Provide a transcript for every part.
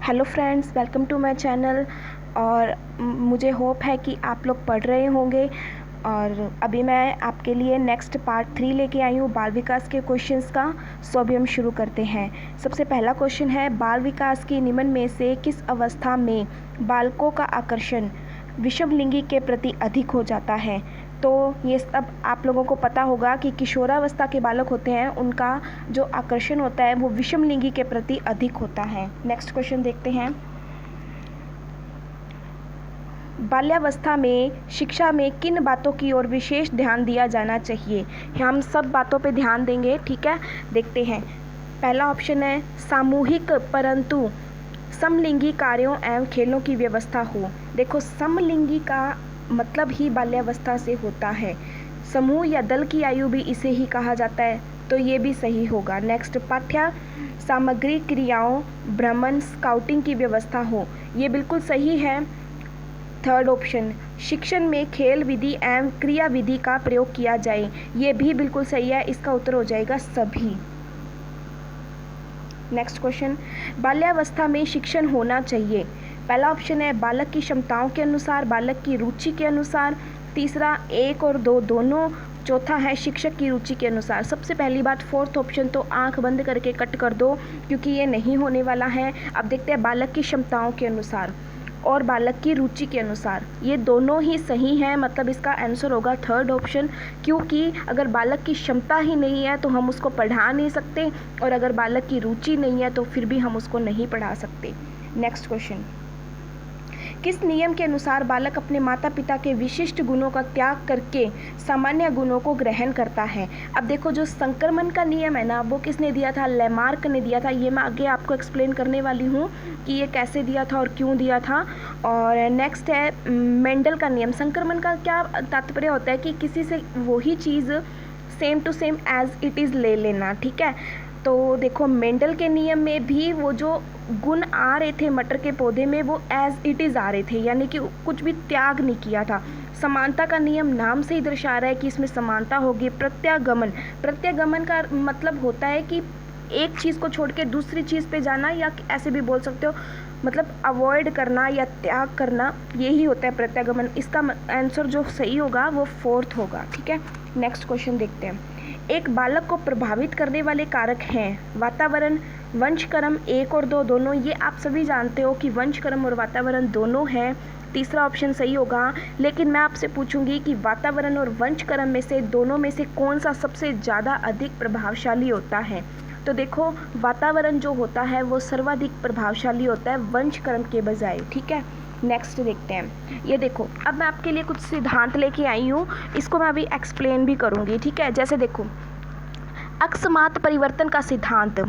Hello friends, welcome to my channel. और मुझे hope है कि आप लोग पढ़ रहे होंगे। और अभी मैं आपके लिए नेक्स्ट पार्ट 3 लेके आई हूँ बाल विकास के क्वेश्चंस का। सो अभी हम शुरू करते हैं। सबसे पहला क्वेश्चन है, बाल विकास की निम्न में से किस अवस्था में बालकों का आकर्षण विषमलिंगी के प्रति अधिक हो जाता है। तो ये सब आप लोगों को पता होगा कि किशोरावस्था के बालक होते हैं, उनका जो आकर्षण होता है वो विषमलिंगी के प्रति अधिक होता है। नेक्स्ट क्वेश्चन देखते हैं। बाल्यावस्था में शिक्षा में किन बातों की ओर विशेष ध्यान दिया जाना चाहिए। हम सब बातों पे ध्यान देंगे, ठीक है। देखते हैं। पहला ऑप्शन है, सामूहिक परंतु समलिंगी कार्यों एवं खेलों की व्यवस्था हो। देखो, समलिंगी का मतलब ही बाल्यावस्था से होता है। समूह या दल की आयु भी इसे ही कहा जाता है, तो ये भी सही होगा। नेक्स्ट, पाठ्य सामग्री क्रियाओं भ्रमण स्काउटिंग की व्यवस्था हो। ये बिल्कुल सही है। थर्ड ऑप्शन, शिक्षण में खेल विधि एवं क्रिया विधि का प्रयोग किया जाए। ये भी बिल्कुल सही है। इसका उत्तर हो जाएगा सभी। नेक्स्ट क्वेश्चन, बाल्यावस्था में शिक्षण होना चाहिए। पहला ऑप्शन है, बालक की क्षमताओं के अनुसार, बालक की रुचि के अनुसार। तीसरा, 1 और 2 दोनों। चौथा है, शिक्षक की रुचि के अनुसार। सबसे पहली बात, फोर्थ ऑप्शन तो आंख बंद करके कट कर दो, क्योंकि ये नहीं होने वाला है। अब देखते हैं, बालक की क्षमताओं के अनुसार और बालक की रुचि के अनुसार, ये दोनों ही सही हैं। मतलब इसका आंसर होगा थर्ड ऑप्शन, क्योंकि अगर बालक की क्षमता ही नहीं है तो हम उसको पढ़ा नहीं सकते, और अगर बालक की रुचि नहीं है तो फिर भी हम उसको नहीं पढ़ा सकते। नेक्स्ट क्वेश्चन, किस नियम के अनुसार बालक अपने माता पिता के विशिष्ट गुणों का त्याग करके सामान्य गुणों को ग्रहण करता है। अब देखो, जो संक्रमण का नियम है ना, वो किसने दिया था? लेमार्क ने दिया था। ये मैं आगे आपको एक्सप्लेन करने वाली हूँ कि ये कैसे दिया था और क्यों दिया था। और नेक्स्ट है मेंडल का नियम। संक्रमण का क्या तात्पर्य होता है कि किसी से वही चीज़ same to same as it is ले लेना, ठीक है। तो देखो, मेंडल के नियम में भी वो जो गुण आ रहे थे मटर के पौधे में, वो एज इट इज़ आ रहे थे, यानी कि कुछ भी त्याग नहीं किया था। समानता का नियम नाम से ही दर्शा रहा है कि इसमें समानता होगी। प्रत्यागमन, प्रत्यागमन का मतलब होता है कि एक चीज़ को छोड़ के दूसरी चीज़ पे जाना, या ऐसे भी बोल सकते हो, मतलब अवॉइड करना या त्याग करना, यही होता है प्रत्यागमन। इसका आंसर जो सही होगा वो फोर्थ होगा, ठीक है। नेक्स्ट क्वेश्चन देखते हैं। एक बालक को प्रभावित करने वाले कारक हैं वातावरण, वंशक्रम। 1 और 2 दोनों, ये आप सभी जानते हो कि वंशक्रम और वातावरण दोनों हैं। तीसरा ऑप्शन सही होगा। लेकिन मैं आपसे पूछूंगी कि वातावरण और वंशक्रम में से दोनों में से कौन सा सबसे ज़्यादा अधिक प्रभावशाली होता है। तो देखो, वातावरण जो होता है वो सर्वाधिक प्रभावशाली होता है वंशक्रम के बजाय, ठीक है। नेक्स्ट देखते हैं। ये देखो, अब मैं आपके लिए कुछ सिद्धांत लेके आई हूँ, इसको मैं अभी एक्सप्लेन भी करूँगी, ठीक है। जैसे देखो, अकस्मात परिवर्तन का सिद्धांत।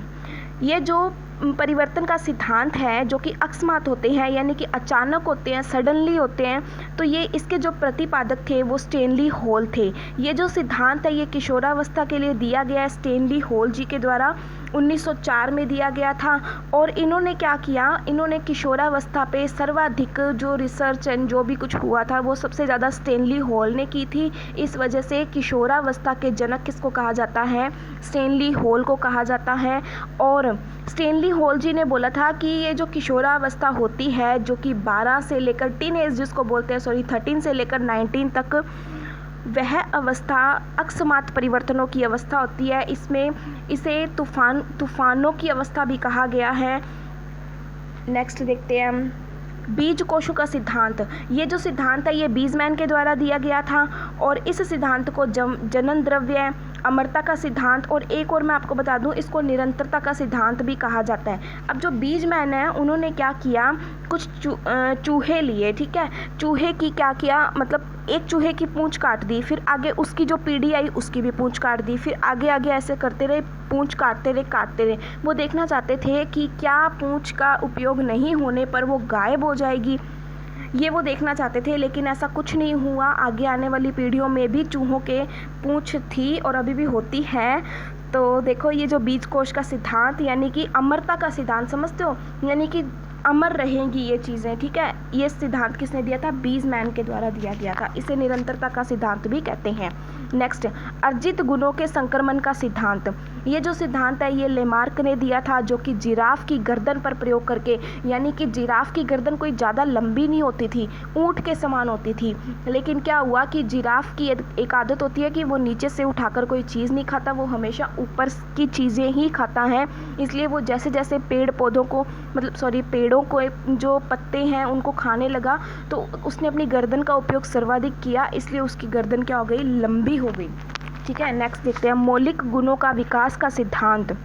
ये जो परिवर्तन का सिद्धांत है, जो कि अकस्मात होते हैं, यानी कि अचानक होते हैं, सडनली होते हैं, तो ये इसके जो प्रतिपादक थे वो स्टैनली हॉल थे। ये जो सिद्धांत है ये किशोरावस्था के लिए दिया गया है स्टैनली हॉल जी के द्वारा। 1904 में दिया गया था। और इन्होंने क्या किया, इन्होंने किशोरावस्था पे सर्वाधिक जो रिसर्च एंड जो भी कुछ हुआ था वो सबसे ज़्यादा स्टैनली हॉल ने की थी। इस वजह से किशोरावस्था के जनक किसको कहा जाता है? स्टैनली हॉल को कहा जाता है। और स्टैनली हॉल जी ने बोला था कि ये जो किशोरावस्था होती है, जो कि 12 से लेकर टीन एज जिसको बोलते हैं, 13 से लेकर 19 तक, वह अवस्था अकस्मात परिवर्तनों की अवस्था होती है। इसमें इसे तूफानों की अवस्था भी कहा गया है। नेक्स्ट देखते हैं हम, बीज कोशों का सिद्धांत। ये जो सिद्धांत है ये बीजमैन के द्वारा दिया गया था। और इस सिद्धांत को जनन द्रव्य, अमरता का सिद्धांत, और एक और मैं आपको बता दूं, इसको निरंतरता का सिद्धांत भी कहा जाता है। अब जो बीजमैन है उन्होंने क्या किया, कुछ चूहे लिए, ठीक है। चूहे की क्या किया, मतलब एक चूहे की पूंछ काट दी, फिर आगे उसकी जो पीढ़ी आई उसकी भी पूंछ काट दी, फिर आगे आगे ऐसे करते रहे, पूंछ काटते रहे। वो देखना चाहते थे कि क्या पूंछ का उपयोग नहीं होने पर वो गायब हो जाएगी, ये वो देखना चाहते थे। लेकिन ऐसा कुछ नहीं हुआ। आगे आने वाली पीढ़ियों में भी चूहों के पूंछ थी और अभी भी होती है। तो देखो, ये जो बीज कोश का सिद्धांत, यानी कि अमरता का सिद्धांत, समझते हो, यानी कि अमर रहेंगी ये चीज़ें, ठीक है। ये सिद्धांत किसने दिया था? बीजमैन के द्वारा दिया गया था। इसे निरंतरता का सिद्धांत भी कहते हैं। नेक्स्ट, अर्जित गुणों के संक्रमण का सिद्धांत। ये जो सिद्धांत है ये लेमार्क ने दिया था, जो कि जिराफ की गर्दन पर प्रयोग करके, यानी कि जिराफ की गर्दन कोई ज़्यादा लंबी नहीं होती थी, ऊंट के समान होती थी, लेकिन क्या हुआ कि जिराफ की एक आदत होती है कि वो नीचे से उठाकर कोई चीज़ नहीं खाता, वो हमेशा ऊपर की चीज़ें ही खाता है। इसलिए वो जैसे जैसे पेड़ों को जो पत्ते हैं उनको खाने लगा, तो उसने अपनी गर्दन का उपयोग सर्वाधिक किया, इसलिए उसकी गर्दन क्या हो गई, लंबी हो गई। ठीक है, नेक्स्ट देखते हैं मौलिक गुणों का विकास का सिद्धांत।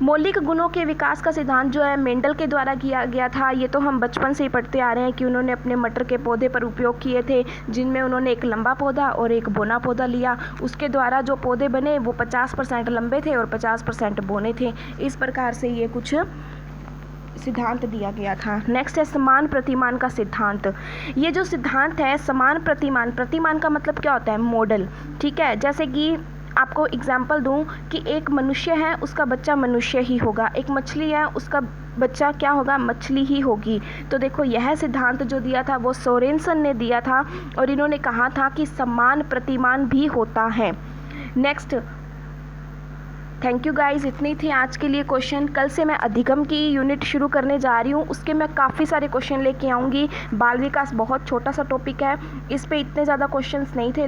मौलिक गुणों के विकास का सिद्धांत जो है मेंडल के द्वारा किया गया था। ये तो हम बचपन से ही पढ़ते आ रहे हैं कि उन्होंने अपने मटर के पौधे पर उपयोग किए थे, जिनमें उन्होंने एक लंबा पौधा और एक बोना पौधा लिया। उसके द्वारा जो पौधे बने वो 50% लंबे थे और 50% बोने थे। इस प्रकार से ये कुछ सिद्धांत दिया गया था। नेक्स्ट है समान प्रतिमान का सिद्धांत। ये जो सिद्धांत है समान प्रतिमान का मतलब क्या होता है, मॉडल। ठीक है, जैसे कि आपको एग्जाम्पल दूं कि एक मनुष्य है, उसका बच्चा मनुष्य ही होगा, एक मछली है, उसका बच्चा क्या होगा, मछली ही होगी। तो देखो यह सिद्धांत जो दिया था वो सोरेनसन ने दिया था, और इन्होंने कहा था कि समान प्रतिमान भी होता है। नेक्स्ट, थैंक यू गाइज, इतनी थी आज के लिए क्वेश्चन। कल से मैं अधिगम की यूनिट शुरू करने जा रही हूँ, उसके मैं काफ़ी सारे क्वेश्चन लेके आऊँगी। बाल विकास बहुत छोटा सा टॉपिक है, इस पे इतने ज़्यादा क्वेश्चंस नहीं थे।